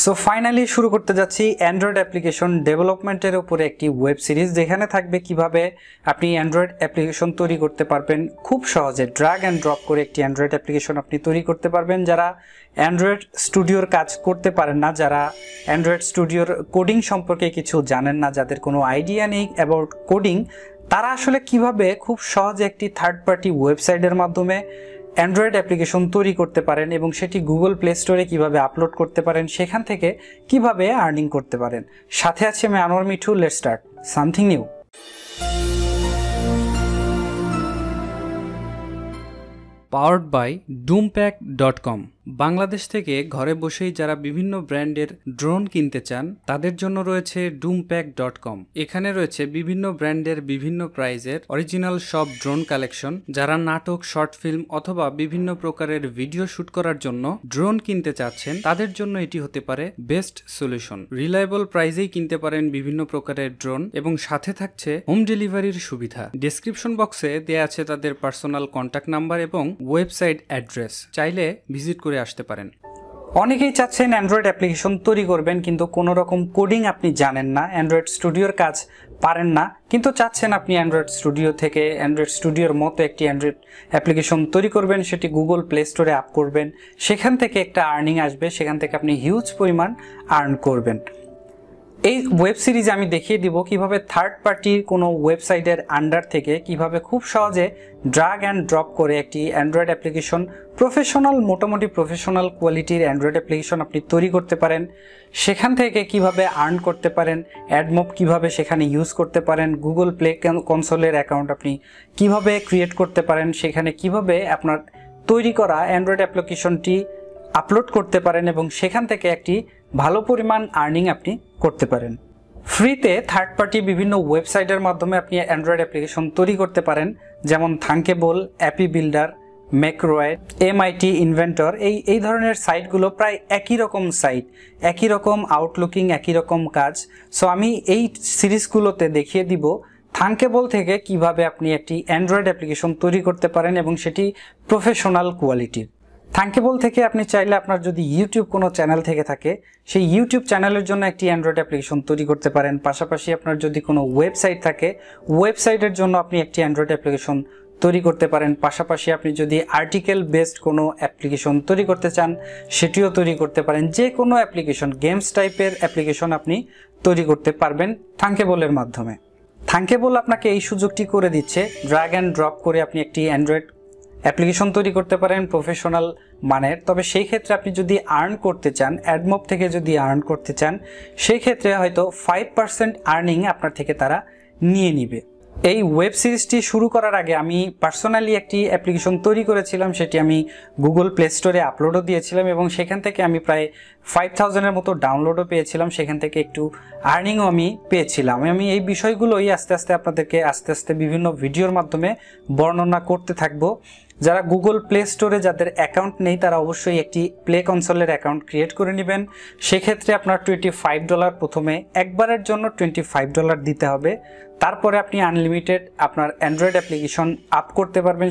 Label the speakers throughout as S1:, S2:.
S1: So finally শুরু করতে যাচ্ছি অ্যান্ড্রয়েড অ্যাপ্লিকেশন ডেভেলপমেন্টের উপরে একটি ওয়েব সিরিজ, যেখানে থাকবে কিভাবে আপনি অ্যান্ড্রয়েড অ্যাপ্লিকেশন তৈরি করতে পারবেন খুব সহজে। ড্র্যাগ অ্যান্ড ড্রপ করে একটি অ্যান্ড্রয়েড অ্যাপ্লিকেশন আপনি তৈরি করতে পারবেন। যারা অ্যান্ড্রয়েড স্টুডিওর কাজ করতে পারেন না, যারা অ্যান্ড্রয়েড স্টুডিওর কোডিং সম্পর্কে কিছু জানেন না, যাদের কোনো আইডিয়া নেই অ্যাবাউট কোডিং, তারা আসলে কিভাবে খুব সহজে একটি থার্ড পার্টি ওয়েবসাইটের মাধ্যমে অ্যান্ড্রয়েড অ্যাপ্লিকেশন তৈরি করতে পারেন এবং সেটি গুগল প্লে স্টোরে কিভাবে আপলোড করতে পারেন, সেখান থেকে কিভাবে আর্নিং করতে পারেন। সাথে আছে আমি Anwar Mithu. Let's start something new. Powered by doompak.com। Bangladesh থেকে ঘরে বসেই যারা বিভিন্ন ব্র্যান্ডের ড্রোন কিনতে চান তাদের জন্য রয়েছে doompak.com। এখানে রয়েছে বিভিন্ন ব্র্যান্ডের বিভিন্ন প্রাইজের অরিজিনাল সব ড্রোন কালেকশন। যারা নাটক, শর্ট ফিল্ম অথবা বিভিন্ন প্রকারের ভিডিও শুট করার জন্য ড্রোন কিনতে চাচ্ছেন তাদের জন্য এটি হতে পারে বেস্ট সলিউশন। রিলায়েবল প্রাইজেই কিনতে পারেন বিভিন্ন প্রকারের ড্রোন এবং সাথে থাকছে হোম ডেলিভারির সুবিধা। ডেসক্রিপশন বক্সে দেয়া আছে তাদের পার্সোনাল কন্ট্যাক্ট নাম্বার এবং ওয়েবসাইট অ্যাড্রেস, চাইলে ভিজিট করে আসতে পারেন। অনেকেই চাচ্ছেন অ্যান্ড্রয়েড অ্যাপ্লিকেশন তৈরি করবেন, কিন্তু কোনো রকম কোডিং আপনি জানেন না, অ্যান্ড্রয়েড স্টুডিওর কাজ পারেন না, কিন্তু চাচ্ছেন আপনি অ্যান্ড্রয়েড স্টুডিও থেকে অ্যান্ড্রয়েড স্টুডিওর মতো একটি অ্যান্ড্রয়েড অ্যাপ্লিকেশন তৈরি করবেন, সেটি গুগল প্লে স্টোরে আপ করবেন, সেখান থেকে একটা আর্নিং আসবে, সেখান থেকে আপনি হিউজ পরিমাণ আর্ন করবেন। এই ওয়েব সিরিজে আমি দেখিয়ে দিব কিভাবে থার্ড পার্টির কোনো ওয়েবসাইটের আন্ডার থেকে কিভাবে খুব সহজে ড্র্যাগ অ্যান্ড ড্রপ করে একটি অ্যান্ড্রয়েড অ্যাপ্লিকেশন মোটামুটি প্রফেশনাল কোয়ালিটির অ্যান্ড্রয়েড অ্যাপ্লিকেশন আপনি তৈরি করতে পারেন। সেখান থেকে কিভাবে আর্ন করতে পারেন, অ্যাডমোব কিভাবে সেখানে ইউজ করতে পারেন, গুগল প্লে কনসোলের অ্যাকাউন্ট আপনি কিভাবে ক্রিয়েট করতে পারেন, সেখানে কিভাবে আপনার তৈরি করা অ্যান্ড্রয়েড অ্যাপ্লিকেশনটি আপলোড করতে পারেন এবং সেখান থেকে একটি ভালো পরিমাণ আর্নিং আপনি করতে পারেন। ফ্রিতে থার্ড পার্টি বিভিন্ন ওয়েবসাইটের মাধ্যমে আপনি অ্যান্ড্রয়েড অ্যাপ্লিকেশন তৈরি করতে পারেন, যেমন Thunkable, Appy Builder, Makeroid, MIT Inventor. এই ধরনের সাইটগুলো প্রায় একই রকম সাইট, একই রকম আউটলুকিং, একই রকম কাজ। সো আমি এই সিরিজগুলোতে দেখিয়ে দিব থাঙ্কেবল থেকে কিভাবে আপনি একটি অ্যান্ড্রয়েড অ্যাপ্লিকেশন তৈরি করতে পারেন এবং সেটি প্রফেশনাল কোয়ালিটির। থাঙ্কেবল থেকে আপনি চাইলে আপনার যদি ইউটিউব কোনো চ্যানেল থেকে থাকে, সেই ইউটিউব চ্যানেলের জন্য একটি অ্যান্ড্রয়েড অ্যাপ্লিকেশন তৈরি করতে পারেন। পাশাপাশি আপনার যদি কোনো ওয়েবসাইট থাকে, ওয়েবসাইটের জন্য আপনি একটি অ্যান্ড্রয়েড অ্যাপ্লিকেশন তৈরি করতে পারেন। পাশাপাশি আপনি যদি আর্টিকেল বেসড কোনো অ্যাপ্লিকেশন তৈরি করতে চান, সেটিও তৈরি করতে পারেন। যে কোনো অ্যাপ্লিকেশন, গেমস টাইপের অ্যাপ্লিকেশন আপনি তৈরি করতে পারবেন থাঙ্কেবলের মাধ্যমে। থাঙ্কেবল আপনাকে এই সুযোগটি করে দিচ্ছে, ড্র্যাগ অ্যান্ড ড্রপ করে আপনি একটি অ্যান্ড্রয়েড অ্যাপ্লিকেশন তৈরি করতে পারেন প্রফেশনাল মানের। তবে সেই ক্ষেত্রে আপনি যদি আর্ন করতে চান, অ্যাডমোব থেকে যদি আর্ন করতে চান, সেই ক্ষেত্রে হয়তো 5% আর্নিং আপনার থেকে তারা নিয়ে নিবে। এই ওয়েব সিরিজটি শুরু করার আগে আমি পার্সোনালি একটি অ্যাপ্লিকেশন তৈরি করেছিলাম, সেটি আমি গুগল প্লে স্টোরে আপলোডও দিয়েছিলাম এবং সেখান থেকে আমি প্রায় 5000-এর মতো ডাউনলোডও পেয়েছিলাম, সেখান থেকে একটু আর্নিংও আমি পেয়েছিলাম। আমি এই বিষয়গুলোই আস্তে আস্তে আপনাদেরকে বিভিন্ন ভিডিওর মাধ্যমে বর্ণনা করতে থাকবো। যারা গুগল প্লে স্টোরে যাদের অ্যাকাউন্ট নেই, তারা অবশ্যই একটি প্লে কনসোলের অ্যাকাউন্ট ক্রিয়েট করে নেবেন। সেক্ষেত্রে আপনার $25 প্রথমে একবারের জন্য $25 দিতে হবে। তারপরে আপনি আনলিমিটেড আপনার অ্যান্ড্রয়েড অ্যাপ্লিকেশন আপ করতে পারবেন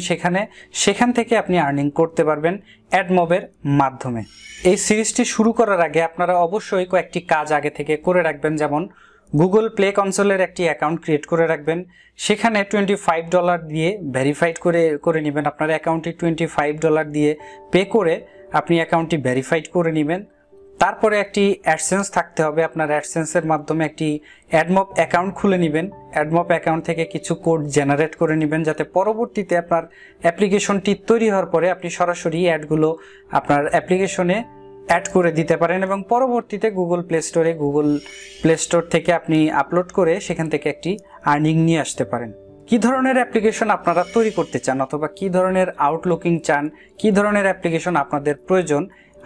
S1: সেখান থেকে আপনি আর্নিং করতে পারবেন অ্যাডমোবের মাধ্যমে। এই সিরিজটি শুরু করার আগে আপনারা অবশ্যই কয়েকটি কাজ আগে থেকে করে রাখবেন, যেমন গুগল প্লে কনসোলের একটি অ্যাকাউন্ট ক্রিয়েট করে রাখবেন। সেখানে $25 দিয়ে ভেরিফাইড করে নেবেন। আপনার অ্যাকাউন্টটি $25 দিয়ে পে করে আপনি অ্যাকাউন্টটি ভেরিফাইড করে নেবেন। তারপরে একটি অ্যাডসেন্স থাকতে হবে, আপনার অ্যাডসেন্সের মাধ্যমে একটি অ্যাডমোব অ্যাকাউন্ট খুলে নেবেন। অ্যাডমোব অ্যাকাউন্ট থেকে কিছু কোড জেনারেট করে নেবেন, যাতে পরবর্তীতে আপনার অ্যাপ্লিকেশনটি তৈরি হওয়ার পরে আপনি সরাসরি অ্যাডগুলো আপনার অ্যাপ্লিকেশনে অ্যাড করে দিতে পারেন এবং পরবর্তীতে গুগল প্লে স্টোর থেকে আপনি আপলোড করে সেখান থেকে একটি আর্নিং নিয়ে আসতে পারেন। কি ধরনের অ্যাপ্লিকেশন আপনারা তৈরি করতে চান অথবা কি ধরনের আউটলুকিং চান, কি ধরনের অ্যাপ্লিকেশন আপনাদের প্রয়োজন,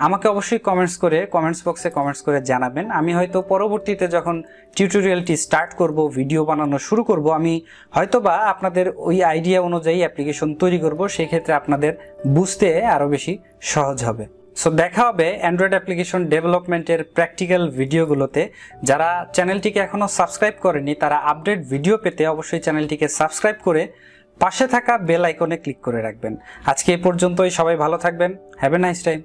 S1: আমাকে অবশ্যই কমেন্টস বক্সে কমেন্টস করে জানাবেন। আমি হয়তো পরবর্তীতে যখন টিউটোরিয়ালটি স্টার্ট করব, ভিডিও বানানো শুরু করব, আমি হয়তোবা আপনাদের ওই আইডিয়া অনুযায়ী অ্যাপ্লিকেশন তৈরি করব, সেই ক্ষেত্রে আপনাদের বুঝতে আরও বেশি সহজ হবে। সো দেখা হবে অ্যান্ড্রয়েড অ্যাপ্লিকেশন ডেভেলপমেন্টের প্র্যাকটিক্যাল ভিডিওগুলোতে। যারা চ্যানেলটিকে এখনও সাবস্ক্রাইব করেনি, তারা আপডেট ভিডিও পেতে অবশ্যই চ্যানেলটিকে সাবস্ক্রাইব করে পাশে থাকা বেল আইকনে ক্লিক করে রাখবেন। আজকে এই পর্যন্তই, সবাই ভালো থাকবেন। Have a nice time.